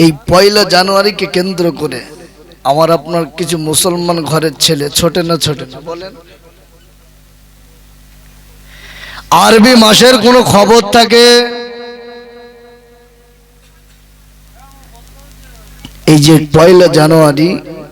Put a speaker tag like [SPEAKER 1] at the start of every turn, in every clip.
[SPEAKER 1] এই পয়লা জানুয়ারিকে কেন্দ্র করে আমার আপনার কিছু মুসলমান ঘরের ছেলে ছোটে না বলেন, আরবি মাসের কোনো খবর থাকে? এই যে পয়লা জানুয়ারি,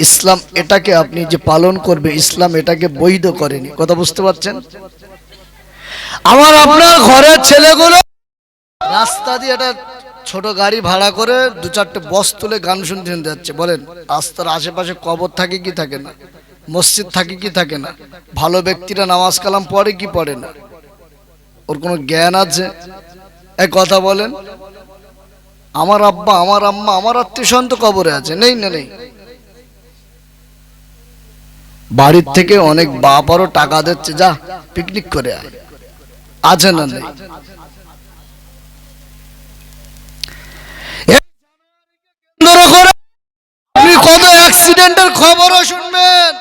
[SPEAKER 1] ইসলাম এটাকে আপনি যে পালন করবে, ইসলাম এটাকে বৈধ করেনি। কথা বুঝতে পারছেন? আমার আপনার ঘরের ছেলেগুলো রাস্তা দিয়ে একটা ছোট গাড়ি ভাড়া করে দু চারটে বস তুলে গান শুনতে শুনতে যাচ্ছে। বলেন, রাস্তার আশেপাশে কবর থাকে কি থাকে না? মসজিদ থাকে কি থাকে না? ভালো ব্যক্তিরা নামাজ কালাম পড়ে কি পড়ে না? ওর কোনো জ্ঞান আছে? এক কথা বলেন, আমার আব্বা, আমার আম্মা, আমার আত্মীয় স্বজন তো কবরে আছে, নেই না নেই? বাড়ির থেকে অনেক বাপ আরো টাকা দিচ্ছে, যা পিকনিক করে আয়, আছে না নেই? আপনি কত অ্যাক্সিডেন্টের খবরও শুনবেন।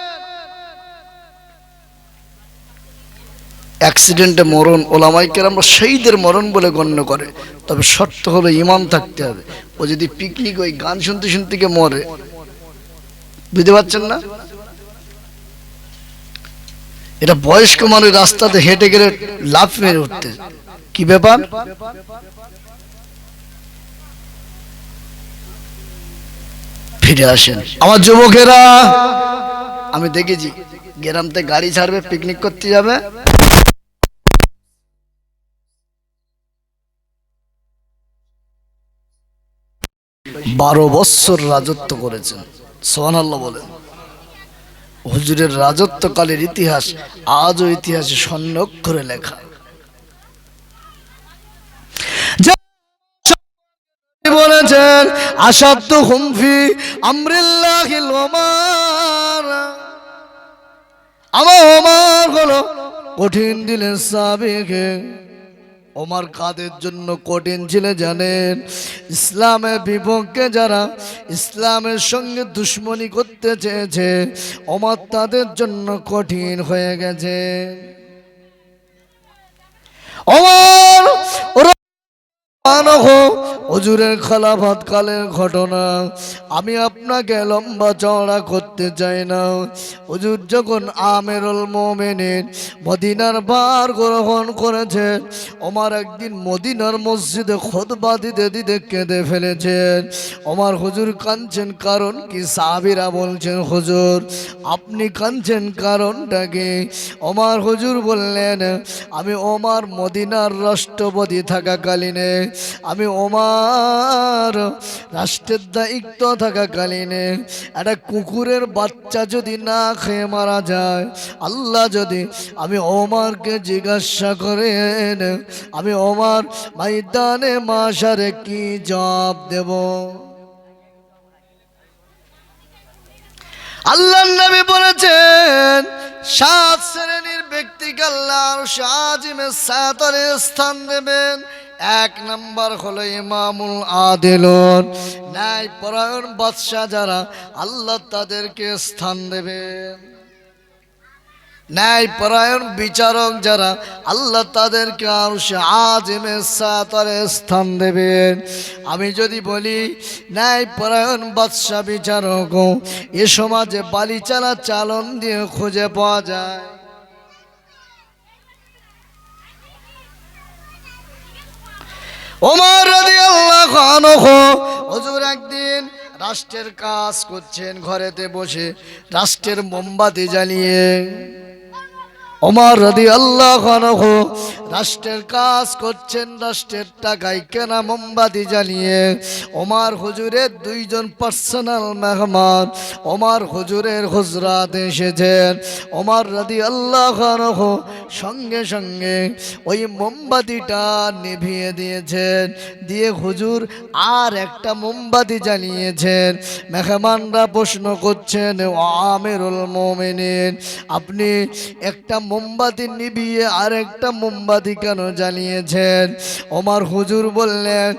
[SPEAKER 1] অ্যাক্সিডেন্টে মরণ ওলামায়ে কেরাম শহীদের মরণ বলে গণ্য করে, তবে শর্ত হলো ঈমান থাকতে হবে। ও যদি পিকনিক ওই গান শুনতে শুনতে গিয়ে মরে, বুঝতে পারছেন না? এটা বয়স্ক মানুষ রাস্তাতে হেঁটে গেলে লাফ মেরে উঠতে, কি ব্যাপার? ফিরে আসেন আমার যুবকেরা। আমি দেখেছি গ্রাম থেকে গাড়ি ছাড়বে, পিকনিক করতে যাবে, 12 বৎসর রাজত্ব করেছেন। সুবহানাল্লাহ বলেন। হুজুরের রাজত্বকালের ইতিহাস আজও ইতিহাসে স্বর্ণাক্ষরে লেখা। বলেছেন আসাদু হুমফি আমরিল্লাহিল ওমর, আমার ওমর হলো কঠিন দিলের সাহাবীকে। ওমর কাদের জন্য কঠিন ছিল জানেন? ইসলামের বিপক্ষে যারা ইসলামের সঙ্গে দুশ্মনী করতে চেয়েছে, ওমর তাদের জন্য কঠিন হয়ে গেছে। ওমর হুজুরের খেলাফত কালের ঘটনা আমি আপনাকে লম্বা চওড়া করতে চাই না। হুজুর যখন আমিরুল মুমিনিন মদিনার ভার গ্রহণ করেছে, ওমর একদিন মদিনার মসজিদে খুতবা দিতে দিতে কেঁদে ফেলেছেন। ওমর হুজুর কাঁদছেন কারণ কি? সাহাবীরা বলছেন হুজুর আপনি কাঁদছেন কারণটা কি? ওমর হুজুর বললেন, আমি ওমর মদিনার রাষ্ট্রপতি থাকাকালীনে, আমি ওমর রাষ্ট্রের দায়িত্ব থাকাকালীনে একটা কুকুরের বাচ্চা যদি না খেয়ে মারা যায়, আল্লাহ যদি আমি ওমরকে জিজ্ঞাসা করেন, আমি ওমর ময়দানে মাশারে কি জবাব দেব? আল্লাহর নবী বলেছেন 7 শ্রেণীর ব্যক্তিকে আল্লাহ আরশে আজিমের ছায়াতলে স্থান দেবেন। 1 নম্বর হলো ইমামুল আদিলুন, ন্যায় পরায়ণ বাদশা যারা, আল্লাহ তাদেরকে স্থান দেবেন। ন্যায় পরায়ণ বিচারক যারা, আল্লাহ তাদেরকে আরশে আজিমের ছায়াতলে স্থান দেবেন। আমি যদি বলি ন্যায় পরায়ণ বাদশা বিচারক এ সমাজে বালিচালা চালন দিয়ে খুঁজে পাওয়া যায়। ওমর রাদিয়াল্লাহু আনহু হুজুর একদিন রাষ্ট্রের কাজ করছেন ঘরেতে বসে, রাষ্ট্রের মোমবাতি জ্বালিয়ে। ওমর রাদিয়াল্লাহু আনহু রাষ্ট্রের কাজ করছেন, রাষ্ট্রের টাকায় কেনা মোমবাতি জ্বালিয়ে। ওমর হুজুরের 2 জন পার্সোনাল মেহমান ওমর হুজুরের হুজরাতে এসেছেন। ওমর রাদিয়াল্লাহু আনহু সঙ্গে সঙ্গে ওই মোমবাতিটা নিভিয়ে দিয়েছেন, দিয়ে হুজুর আর একটা মোমবাতি জ্বালিয়েছেন। মেহমানরা প্রশ্ন করছেন, ও আমিরুল মুমিনিন আপনি একটা মোমবাতি নিভিয়ে আরেকটা মোমবাতি কেন জ্বালিয়েছেন? ওমর হুজুর বললেন,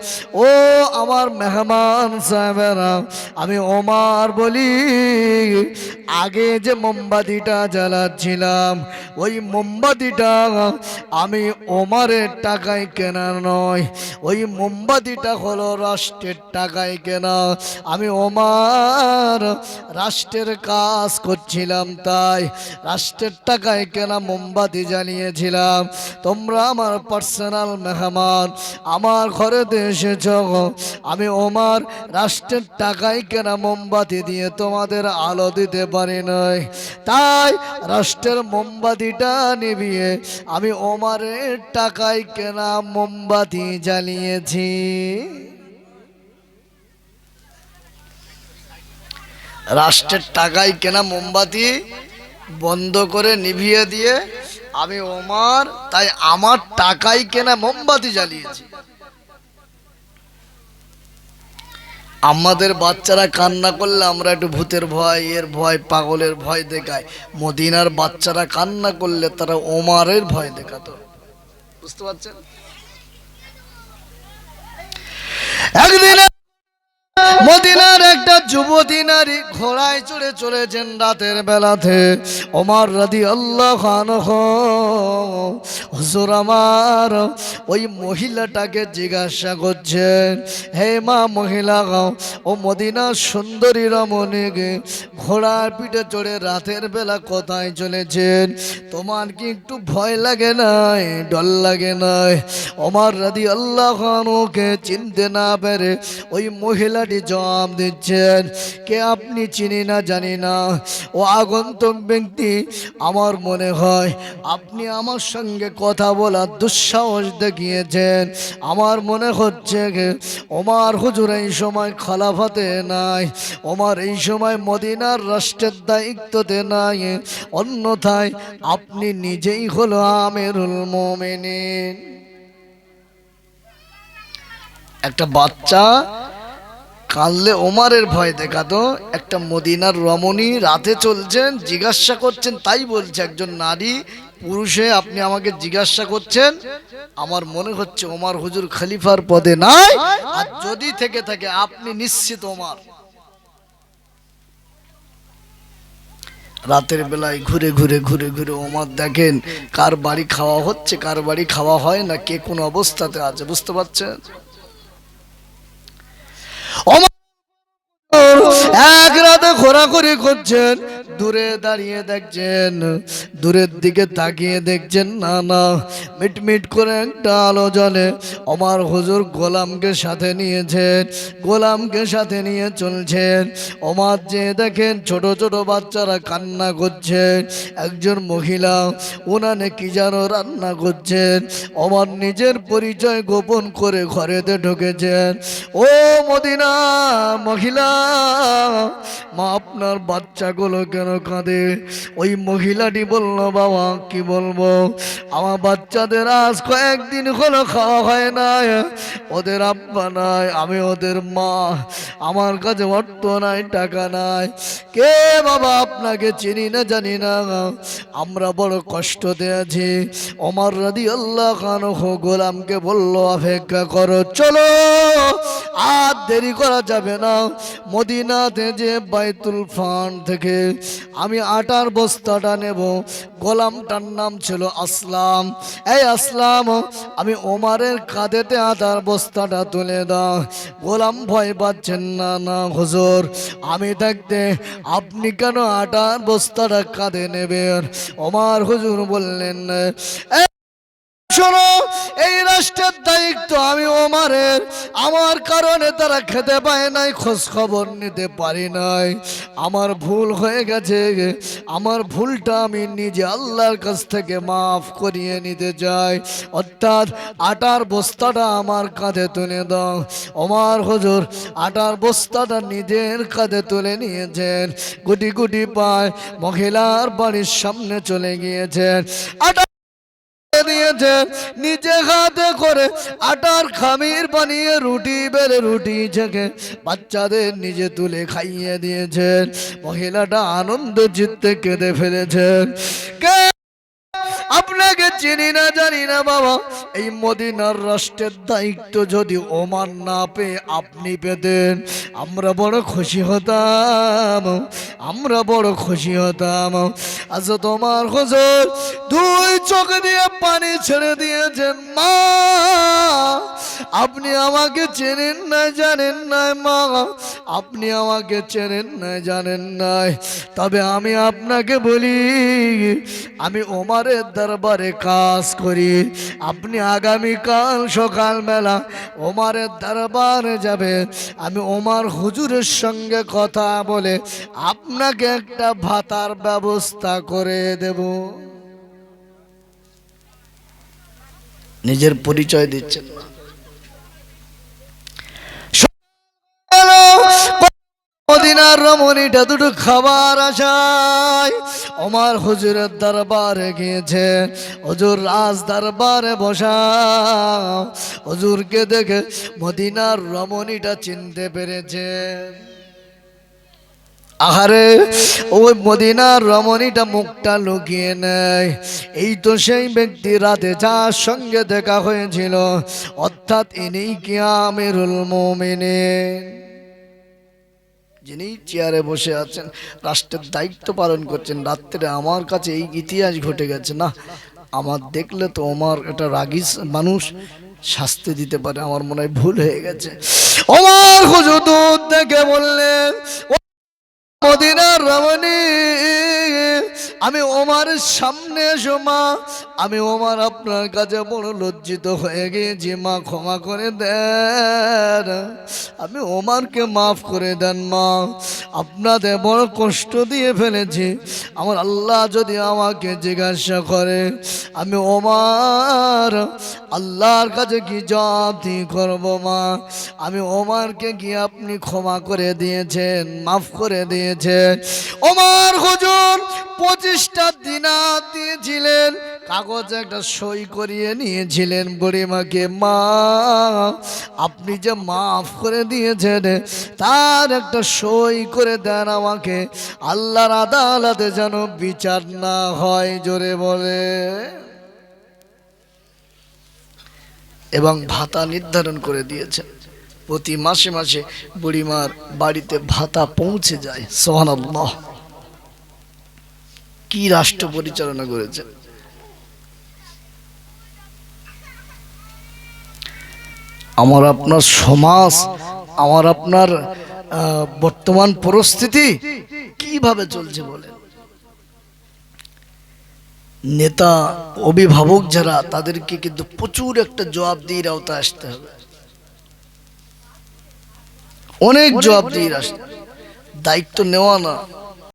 [SPEAKER 1] ও আমার মেহমান সাহেবেরা, আমি ওমর বলি, আগে যে মোমবাতিটা জ্বালাচ্ছিলাম ওই মোমবাতিটা আমি ওমরের টাকায় কেনা নয়, ওই মোমবাতিটা হলো রাষ্ট্রের টাকায় কেনা। আমি ওমর রাষ্ট্রের কাজ করছিলাম, তাই রাষ্ট্রের টাকায় কেনা মোমবাতি জ্বালিয়েছিলাম। তোমরা আমার পার্সোনাল মেহমান, আমার ঘরেতে এসেছ, আমি ওমর রাষ্ট্রের টাকায় কেনা মোমবাতি দিয়ে তোমাদের আলো দিতে পারি নাই, তাই রাষ্ট্রের মোমবাতিটা নিভিয়ে আমি ওমরের টাকায় কেনা মোমবাতি জ্বালিয়েছি। রাষ্ট্রের টাকায় কেনা মোমবাতি বন্ধ করে নিভিয়ে দিয়ে আমি ওমর তাই আমার টাকায় কেনা মোমবাতি জ্বালিয়েছি। আমাদের বাচ্চারা কান্না করলে আমরা একটু ভূতের ভয়, এর ভয়, পাগলের ভয় দেখাই। মদিনার বাচ্চারা কান্না করলে তারা ওমরের ভয় দেখাতো। বুঝতে পারছেন? একদিন মদিনার একটা যুবতী নারী ঘোড়ায় চড়ে চলেছেন রাতের বেলাতে। ওমর রাদিয়াল্লাহু আনহু হুজুর আমার ওই মহিলাটাকে জিজ্ঞাসা করছেন, হে মা মহিলা, ও মদিনার সুন্দরী রমণীকে ঘোড়ার পিঠে চড়ে রাতের বেলা কোথায় চলেছেন? তোমার কি একটু ভয় লাগে নাই, ডর লাগে নাই? ওমর রাদিয়াল্লাহু আনহুকে চিনতে না পেরে ওই মহিলাটি জবাব দিচ্ছেন, কে আপনি? চিনি না, জানি না, ও আগন্তুক ব্যক্তি। আমার মনে হয় আপনি আমার সঙ্গে কথা বলার দুঃসাহস দেখিয়েছেন। আমার মনে হচ্ছে ওমর হুজুর এই সময় খলাফতে নাই, ওমর এই সময় মদিনার রাষ্ট্রের দায়িত্বতে নাই, অন্যথায় আপনি নিজেই হলো আমিরুল মুমিনিন। একটা বাচ্চা কাঁদলে ওমরের ভয় দেখাতো, একটা মদিনার রমণী রাতে চলছেন জিজ্ঞাসা করছেন, তাই বলছে একজন নারী পুরুষে আপনি আমাকে জিজ্ঞাসা করছেন, আমার মনে হচ্ছে ওমর হুজুর খলিফার পদে নাই, আর যদি থেকে থাকে আপনি নিশ্চিত ওমর। রাতের বেলায় ঘুরে ঘুরে ঘুরে ঘুরে ওমর দেখেন কার বাড়ি খাওয়া হচ্ছে, কার বাড়ি খাওয়া হয় না, কে কোন অবস্থাতে আছে। বুঝতে পারছেন? এক রাতে ঘোরাঘুরি করছেন, দূরে দাঁড়িয়ে দেখছেন, দূরের দিকে তাকিয়ে দেখছেন, না না মিটমিট করে একটা আলো জ্বলে। ওমর হুজুর গোলামকে সাথে নিয়েছেন, গোলামকে সাথে নিয়ে চলছেন। ওমর যে দেখেন ছোট ছোট বাচ্চারা কান্না করছেন, একজন মহিলা উনানে কি যেন রান্না করছেন। ওমর নিজের পরিচয় গোপন করে ঘরেতে ঢুকেছেন। ও মদিনা মহিলা, মা আপনার বাচ্চাগুলো কেন কাঁদে? ওই মহিলাটি বলল, বাবা কি বলবো, আমার বাচ্চাদের আজ কয়েকদিন হলো খাওয়া হয় না, ওদের আব্বা নাই, আমি ওদের মা, আমার কাছে অর্থ নাই, টাকা নাই। কে বাবা? আপনাকে চিনি না, জানি না, আমরা বড় কষ্টতে আছি। ওমর রাদিয়াল্লাহু আনহু গোলামকে বলল, অপেক্ষা করো, চলো আর দেরি করা যাবে না। মদিনাতে যে বাইতুল ফান্ড থেকে আমি আটার বস্তাটা নেব। গোলামটার নাম ছিল আসলাম। এই আসলাম, আমি ওমরের কাঁধেতে আটার বস্তাটা তুলে দাও। গোলাম ভয় পাচ্ছেন, না না হুজুর, আমি থাকতে আপনি কেন আটার বস্তাটা কাঁধে নেবেন? ওমর হুজুর বললেন, শোনো, এই রাষ্ট্রের দায়িত্ব আমি ওমরের, আমার কারণে তারা খেতে পায় নাই, খোঁজ খবর নিতে পারি নাই, আমার ভুল হয়ে গেছে, আমার ভুলটা আমি নিজে আল্লাহর কাছ থেকে মাফ করিয়ে নিতে চাই, অর্থাৎ আটার বস্তাটা আমার কাঁধে তুলে দাও। ওমর হুজুর আটার বস্তাটা নিজের কাঁধে তুলে নিয়েছেন, গুটি গুটি পায় মহিলার বাড়ির সামনে চলে গিয়েছেন, আটা দিয়েছেন, নিজে হাতে করে আটার খামির বানিয়ে রুটি বেড়ে রুটি ছেঁকে বাচ্চাদের নিজে তুলে খাইয়ে দিয়েছেন। মহিলাটা আনন্দ চিত্তে কেঁদে ফেলেছেন। আপনাকে চিনি না জানি না বাবা, এই মদিনার রাষ্ট্রের দায়িত্ব যদি ওমান না পেয়ে আপনি পেতেন, আমরা বড় খুশি হতাম, আমরা বড় খুশি হতাম। আচ্ছা তোমার হুজুর দুই চোখ দিয়ে পানি ছেড়ে দিয়েছেন, মা আপনি আমাকে চেনেন না জানেন নাই মা, আপনি আমাকে চেনেন না জানেন নাই, তবে আমি আপনাকে বলি আমি ওমরের দরবারে কাজ করি, আপনি আগামীকাল সকালবেলা ওমরের দরবারে যাবেন, আমি ওমর হুজুরের সঙ্গে কথা বলে আপনাকে একটা ভাতার ব্যবস্থা করে দেব। নিজের পরিচয় দিচ্ছেন না। মদিনার রমণীটা দুটো খাবার আশায় ওমর হুজুরের দরবারে গিয়েছে। হুজুর রাজ দরবারে বসা, হুজুরকে দেখে মদিনার রমণীটা চিনতে পেরেছে। আহারে ওই মদিনার রমণীটা মুখটা লুকিয়ে নেয়, এই তো সেই ব্যক্তি রাতে যার সঙ্গে দেখা হয়েছিল, অর্থাৎ ইনি কি আমিরুল মুমিনিন, যিনি চেয়ারে বসে আছেন, রাষ্ট্রের দায়িত্ব পালন করছেন। রাত্রে আমার কাছে এই ইতিহাস ঘটে গেছে, না আমার দেখলে তো আমার এটা রাগী মানুষ, শাস্তি দিতে পারে, আমার মনে হয় ভুল হয়ে গেছে। ওমর হুজুর দূর থেকে বললেন, মদিনার রমণী আমি ওমরের সামনে এসো মা, আমি ওমর আপনার কাছে বড় লজ্জিত হয়ে গিয়েছি মা, ক্ষমা করে দেন, আমি ওমরকে মাফ করে দেন মা, আপনাদের বড় কষ্ট দিয়ে ফেলেছি। আমার আল্লাহ যদি আমাকে জিজ্ঞাসা করে আমি ওমর আল্লাহর কাছে কি জবাব দিয়ে করবো মা, আমি ওমরকে কি আপনি ক্ষমা করে দিয়েছেন, মাফ করে দিয়েছেন। ওমর হুজুর 25টা দিনার দিয়েছিলেন, কাগজে একটা সই করিয়ে নিয়েছিলেন বুড়িমাকে, মা আপনি যে মাফ করে দিয়েছেন তার একটা সই করে দেন আমাকে, আল্লাহর আদালতে যেন বিচার না হয়, জোরে বলে। এবং ভাতা নির্ধারণ করে দিয়েছেন, প্রতি মাসে মাসে বুড়িমার বাড়িতে ভাতা পৌঁছে যায়। সুবহানাল্লাহ, কি রাষ্ট্র পরিচালনা করেছে। আমার আপনার সমাজ, আমার আপনার বর্তমান পরিস্থিতি কিভাবে চলছে বলেন। নেতা অভিভাবক যারা, তাদেরকে কিন্তু প্রচুর একটা জবাবদিহির আওতায় আসতে হবে, অনেক জবাবদিহির আসতে, দায়িত্ব নেওয়া না